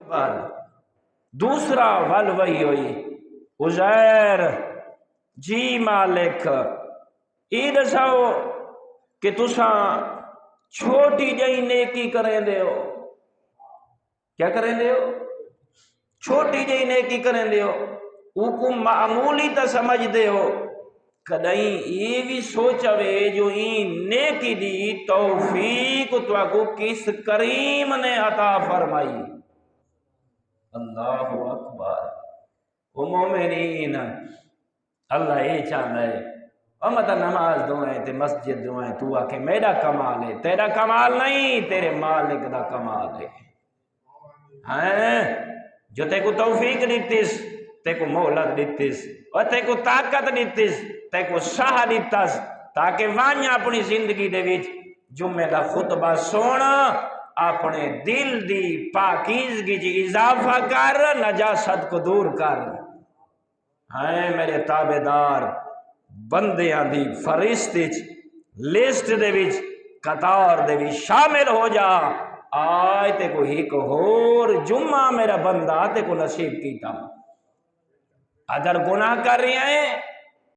بار دوسرا ول وہی ہوئی عزیر جی مالک ای دساؤ کہ تساں چھوٹی جئی نیکی کریں دے ہو، کیا کریں دے ہو؟ چھوٹی جئی نیکی کریں دے ہو، اوکو معمولی تا سمجھ دے ہو، کدائیں یہ بھی سوچوے جو این نیکی دی توفیق تو کو کس کریم نے عطا فرمائی۔ اللہ اکبر۔ او مومنین اللہ یہ چاہتا ہے امتا نماز دعائیں تے مسجد دعائیں تو آکے میرا کمال ہے، تیرا کمال نہیں، تیرے مالک دا کمال ہے۔ ہاں جو تے کو توفیق دیتیس، تے کو مہلت دیتیس، اور تے کو طاقت دیتیس، تے کو شاہ دیتاس تاکہ وانیا اپنی زندگی دے وچ جمعہ دا خطبہ سونا اپنے دل دی پاکیزگی جی اضافہ کر، نجاست کو دور کر۔ ہائے میرے تابدار بندیاں دی فرشت لسٹ دے وچ قطار دے وچ شامل ہو جا۔ آئے تے کو ایک اور جمعہ میرا بندہ تے کو نصیب کیتا۔ اگر گناہ کر رہے ہیں